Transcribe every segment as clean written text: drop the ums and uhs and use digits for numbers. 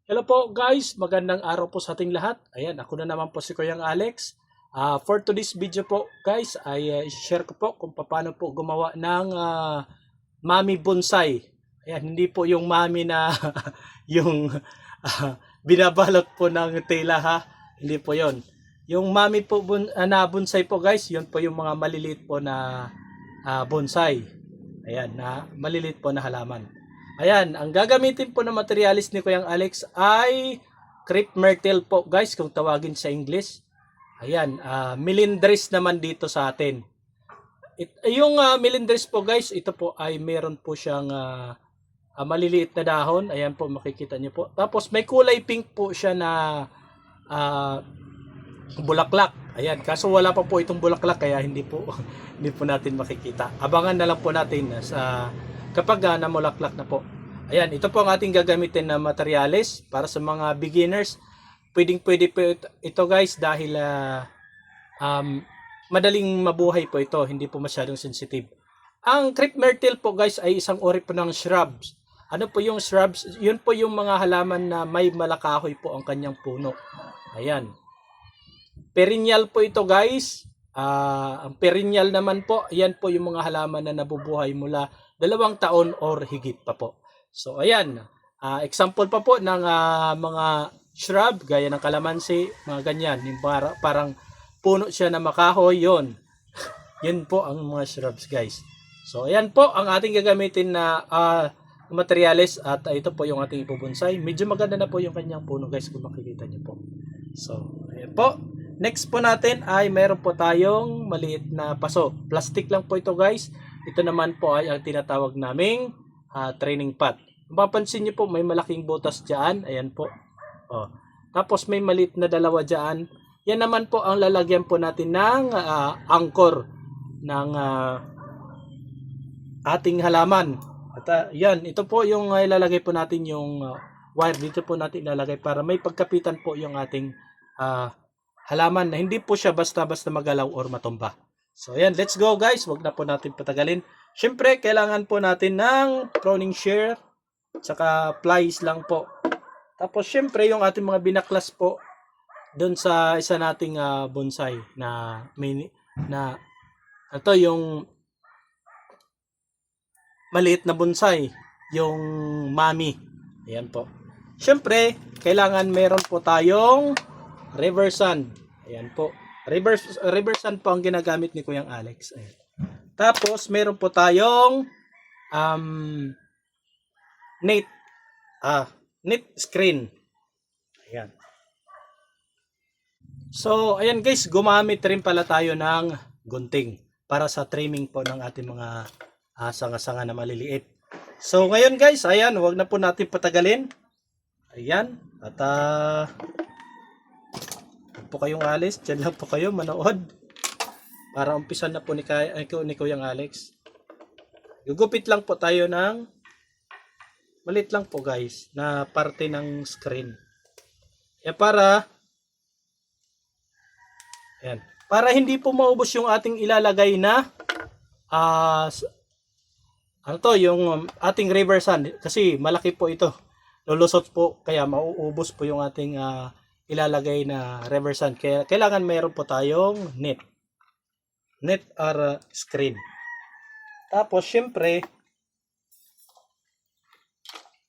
Hello po guys, magandang araw po sa ating lahat. Ayan, ako na naman po si Kuyang Alex. For today's video po guys, ay share ko po kung paano po gumawa ng mami bonsai. Ayan, hindi po yung mami na yung binabalot po ng tela ha. Hindi po yon. Yung mami po na bonsai po guys, yun po yung mga maliliit po na bonsai. Ayan, na maliliit po na halaman. Ayan, ang gagamitin po na materialis ni Kuyang Alex ay crepe myrtle po guys kung tawagin sa English. Ayan, melindres naman dito sa atin. Yung melindres po guys, ito po ay meron po siyang maliliit na dahon. Ayan po, makikita niyo po. Tapos may kulay pink po siya na bulaklak. Ayan, kaso wala pa po itong bulaklak kaya hindi po hindi po natin makikita. Abangan na lang po natin sa kapag namulaklak na po. Ayan, ito po ang ating gagamitin na materyales para sa mga beginners. Pwede po ito guys dahil madaling mabuhay po ito, hindi po masyadong sensitive. Ang crepe myrtle po guys ay isang uri po ng shrubs. Ano po yung shrubs? Yun po yung mga halaman na may malakahoy po ang kanyang puno. Ayan. Perennial po ito guys. Ang perennial naman po, yan po yung mga halaman na nabubuhay mula 2 taon or higit pa po. So ayan, example pa po ng mga shrub gaya ng kalamansi, mga ganyan, yung parang puno siya na makahoy, yon. Yun po ang mga shrubs guys. So ayan po ang ating gagamitin na materials at ito po yung ating ibubonsai. Medyo maganda na po yung kanyang puno guys kung makikita niyo po. So ayan po. Next po natin ay meron po tayong maliit na paso. Plastic lang po ito guys. Ito naman po ay ang tinatawag naming training pot. Mapapansin niyo po may malaking butas dyan. Ayan po. Oh. Tapos may maliit na dalawa dyan. Yan naman po ang lalagyan po natin ng anchor ng ating halaman. At yan, ito po yung ilalagay po natin yung wire. Dito po natin ilalagay para may pagkapitan po yung ating halaman na hindi po siya basta-basta magalaw or matumba. So ayan, let's go guys. Wag na po natin patagalin. Siyempre, kailangan po natin ng pruning shear saka plies lang po. Tapos siyempre, yung ating mga binaklas po doon sa isa nating bonsai na mini na ito yung maliit na bonsai, yung mami. Ayan po. Siyempre, kailangan meron po tayong river sand. Ayan po. River sand po ang ginagamit ni Kuyang Alex. Ayan. Tapos, meron po tayong net screen. Ayan. So, ayan guys, gumamit rin pala tayo ng gunting para sa trimming po ng ating mga sanga-sanga na maliliit. So, ngayon guys, ayan, huwag na po natin patagalin. Ayan. At po kayong alis, dyan lang po kayo manood para umpisan na po ni Kuyang Alex. Gugupit lang po tayo ng malit lang po guys na parte ng screen. Para hindi po maubos yung ating ilalagay na yung ating river sand kasi malaki po ito. Lulusot po kaya mauubos po yung ating ilalagay na river sand. Kaya kailangan mayroon po tayong net or screen. Tapos syempre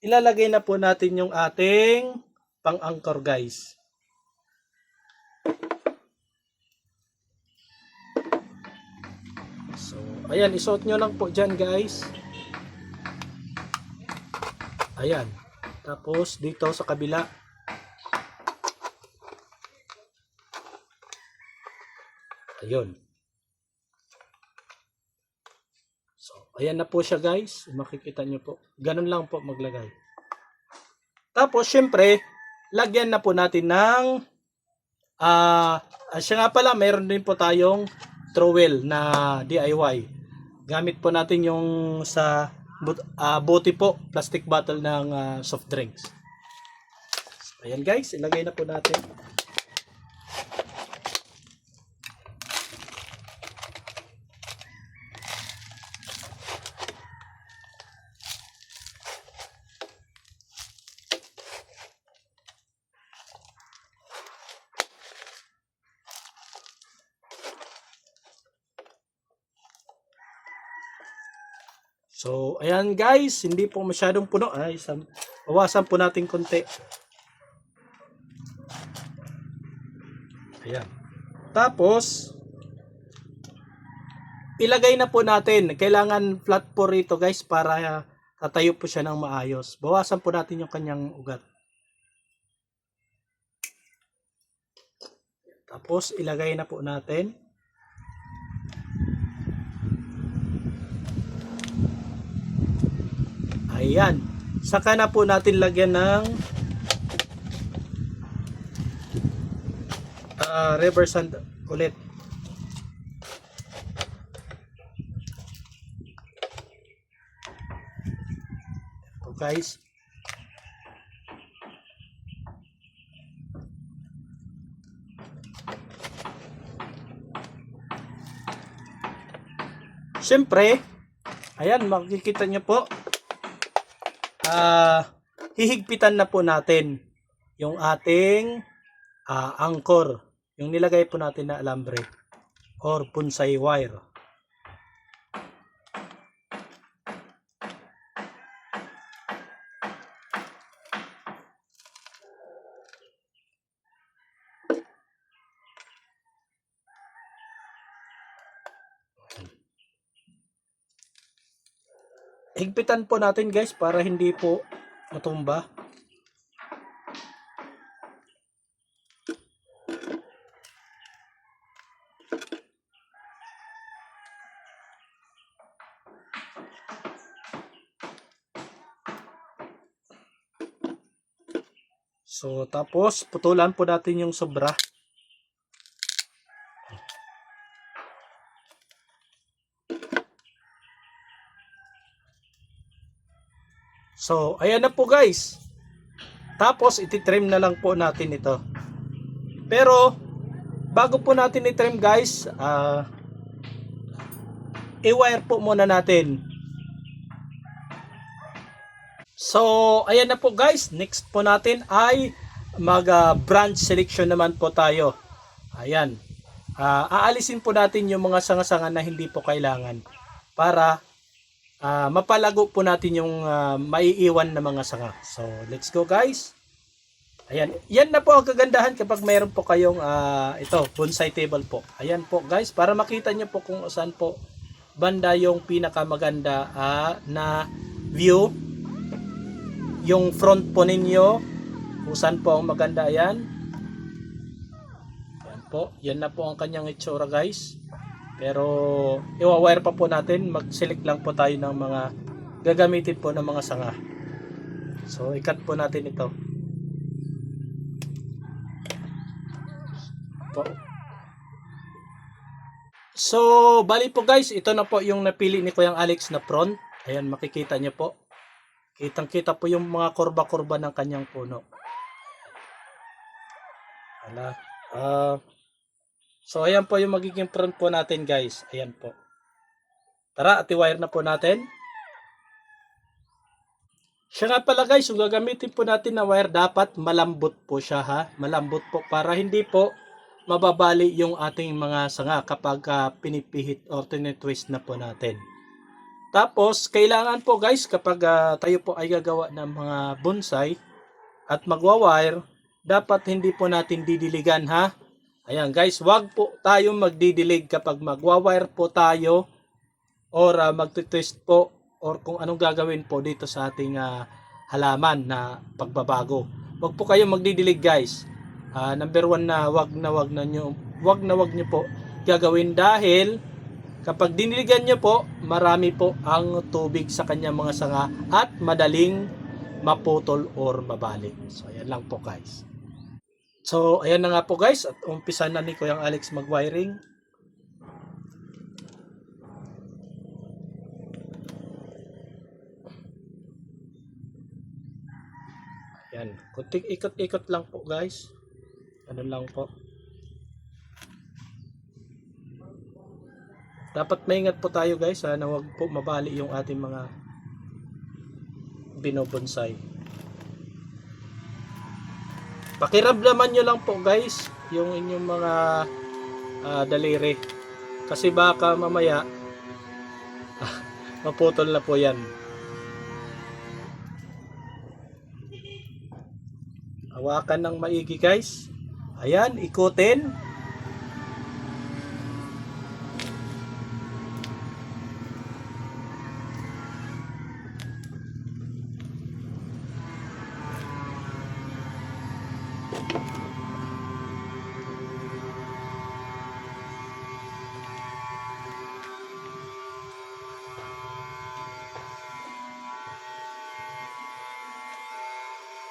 ilalagay na po natin yung ating pang-anchor guys. So ayan, isuot nyo lang po dyan guys. Ayan. Tapos dito sa kabila. Ayun. So, ayan na po siya guys. Makikita nyo po. Ganun lang po maglagay. Tapos, syempre, lagyan na po natin ng siya nga pala, mayroon din po tayong trowel na DIY. Gamit po natin yung sa bote po, plastic bottle ng soft drinks. So, ayan guys, ilagay na po natin. So, ayan guys, hindi po masyadong puno. Bawasan po natin konti. Ayan. Tapos, ilagay na po natin. Kailangan flat po rito guys para tatayo po siya ng maayos. Bawasan po natin yung kanyang ugat. Tapos, ilagay na po natin. Ayan. Saka na po natin lagyan ng rubber sand ulit. So guys. Siyempre, ayan, makikita nyo po. Hihigpitan na po natin yung ating anchor, yung nilagay po natin na alambre or bonsai wire. Higpitan po natin guys para hindi po matumba. So tapos putulan po natin yung sobra. So, ayan na po guys. Tapos, ititrim na lang po natin ito. Pero, bago po natin itrim guys, i-wire po muna natin. So, ayan na po guys. Next po natin ay mag-branch selection naman po tayo. Ayan. Aalisin po natin yung mga sanga-sanga na hindi po kailangan para mapalago po natin yung maiiwan na mga sanga. So, let's go guys. Ayan. Yan na po ang kagandahan kapag mayroon po kayong ito, bonsai table po. Ayan po guys, para makita nyo po kung saan po banda yung pinakamaganda na view. Yung front po ninyo, kung saan po ang maganda. Ayan. Ayan po. Yan na po ang kanyang itsura guys. Pero i-wire pa po natin, mag-select lang po tayo ng mga gagamitin po ng mga sanga. So i-cut po natin ito. Po. So bali po guys, ito na po yung napili ni Kuyang Alex na front. Ayan, makikita nyo po. Kitang-kita po yung mga kurba-kurba ng kanyang puno. Wala. So, ayan po yung magiging front po natin guys. Ayan po. Tara, at i-wire na po natin. Siya nga pala guys, yung gagamitin po natin na wire, dapat malambot po siya ha. Malambot po para hindi po mababali yung ating mga sanga kapag pinipihit or tinitwist na po natin. Tapos, kailangan po guys, kapag tayo po ay gagawa ng mga bonsai at magwa-wire, dapat hindi po natin didiligan ha. Ayan guys, wag po tayo magdidilig kapag magwa-wire po tayo or magtitwist po or kung anong gagawin po dito sa ating halaman na pagbabago. Wag po kayo magdidilig guys. Number one na wag na nyo po gagawin dahil kapag diniligan nyo po, marami po ang tubig sa kanyang mga sanga at madaling maputol or mabalik. So ayan lang po guys. So, ayan na nga po guys, at umpisa na ni Kuyang Alex mag-wiring. Ayan, kunting ikot-ikot lang po guys. Ano lang po. Dapat maingat po tayo guys na huwag po mabali yung ating mga binobonsai. Pakiramdaman nyo lang po guys yung inyong mga daliri kasi baka mamaya Maputol na po yan. Hawakan ng maigi guys. Ayan, ikutin.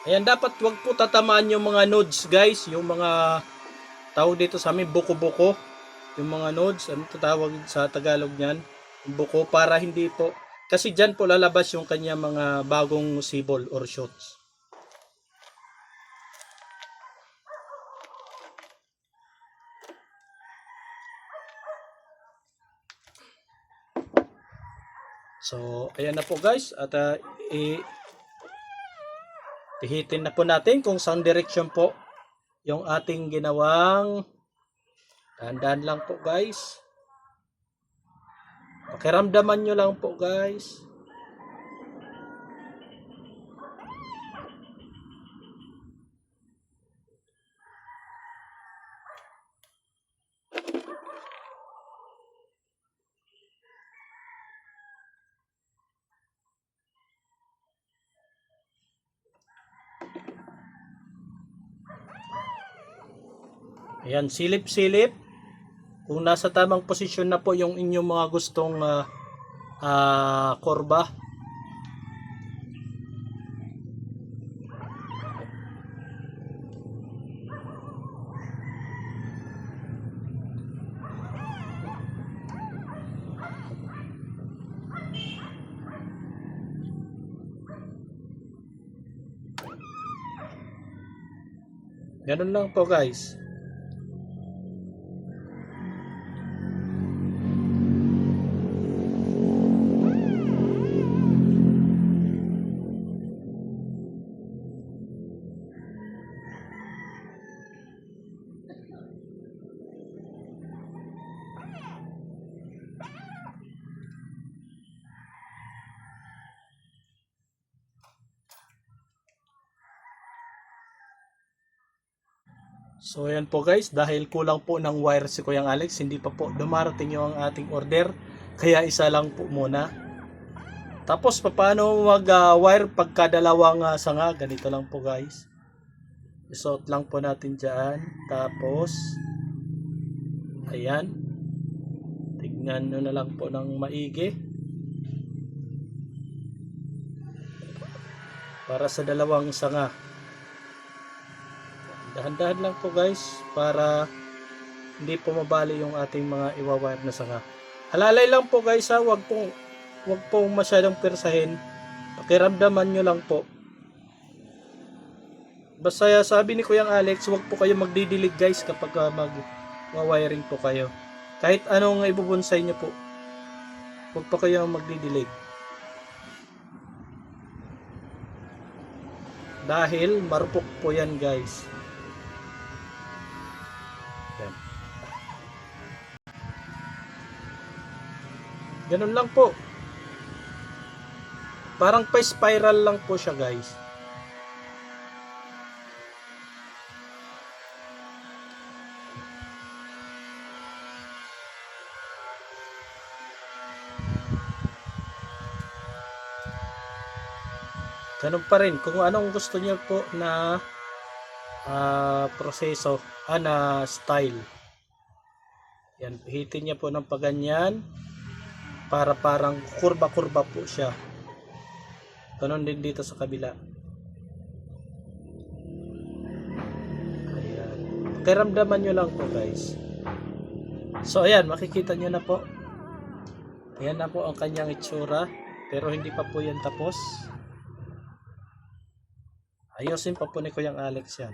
Ayan, dapat wag po tatamaan yung mga nodes guys, yung mga tawag dito sa amin buko-buko, yung mga nodes, ano tawag sa Tagalog niyan, yung buko, para hindi po, kasi dyan po lalabas yung kanya mga bagong sibol or shoots. So ayan na po guys, at pihitin na po natin kung saan direction po yung ating ginawang. Dahan-dahan lang po guys. Pakiramdaman nyo lang po guys. Ayan, silip-silip. Kung nasa tamang posisyon na po yung inyong mga gustong kurba. Ganun lang po guys. So ayan po guys, dahil kulang po ng wire si Kuyang Alex, hindi pa po dumarating yung ating order, kaya isa lang po muna. Tapos paano mag wire pagka dalawang sanga, ganito lang po guys. Isuot lang po natin dyan, tapos ayan, tignan nyo na lang po ng maigi para sa dalawang sanga. Dahan-dahan lang po guys, para hindi po mabali yung ating mga iwa-wire na sanga. Alalay lang po guys ha, wag pong masyadong persahin. Pakiramdaman nyo lang po. Basta sabi ni Kuyang Alex, wag po kayo magdidilig guys kapag mag-wiring po kayo. Kahit anong ibubonsay nyo po, wag po kayo magdidilig. Dahil marupok po yan guys. Yan. Ganun lang po. Parang pa-spiral lang po siya guys. Ganun pa rin. Kung anong gusto niyo po na proseso, na style. Yan, pihitin niya po ng paganyan para parang kurba-kurba po siya. Ganun din dito sa kabila. Ayan. Pakiramdaman nyo lang po guys. So ayan, makikita nyo na po. Ayan na po ang kanyang itsura. Pero hindi pa po yan tapos. Ayusin pa po ni Kuyang Alex yan.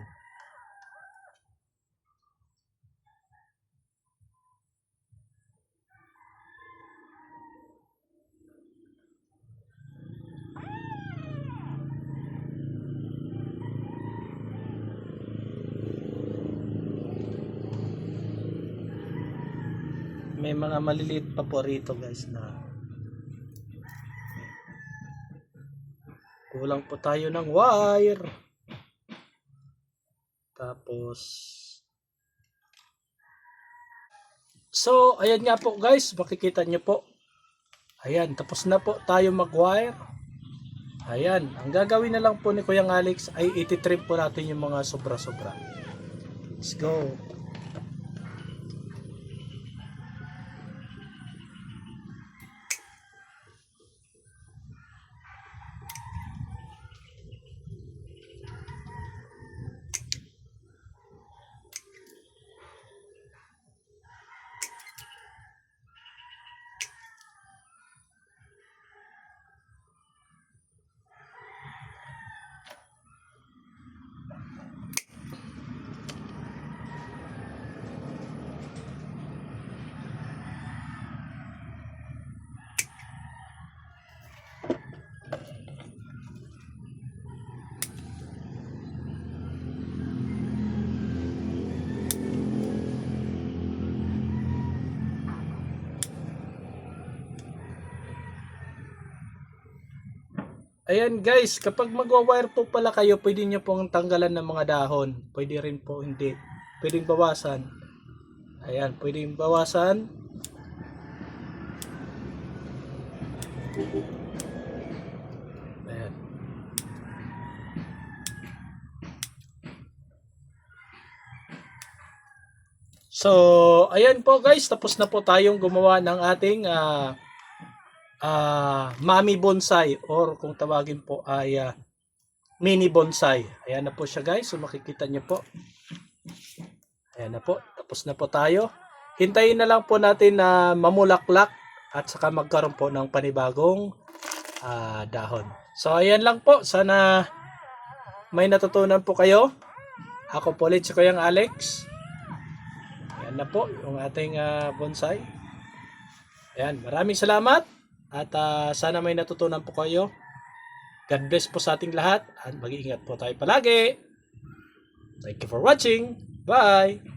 May mga maliliit pa po rito guys na Kulang po tayo ng wire. Tapos, so, ayan nga po guys, makikita nyo po. Ayan, tapos na po tayo mag-wire. Ayan, ang gagawin na lang po ni Kuya Alex ay iti-trim po natin yung mga sobra-sobra. Let's go. Ayan guys, kapag magwa-wire po pala kayo, pwede nyo pong tanggalan ng mga dahon. Pwede rin po hindi. Pwedeng bawasan. Ayan, pwedeng bawasan. Ayan. So, ayan po guys, tapos na po tayong gumawa ng ating mami bonsai, or kung tawagin po ay mini bonsai. Ayan na po siya guys, so makikita nyo po. Ayan na po, tapos na po tayo. Hintayin na lang po natin na mamulaklak at saka magkaroon po ng panibagong dahon. So ayan lang po, sana may natutunan po kayo. Ako po ulit si Kuya Alex. Ayan na po yung ating bonsai. Ayan, maraming salamat. At sana may natutunan po kayo. God bless po sa ating lahat. At mag-iingat po tayo palagi. Thank you for watching. Bye!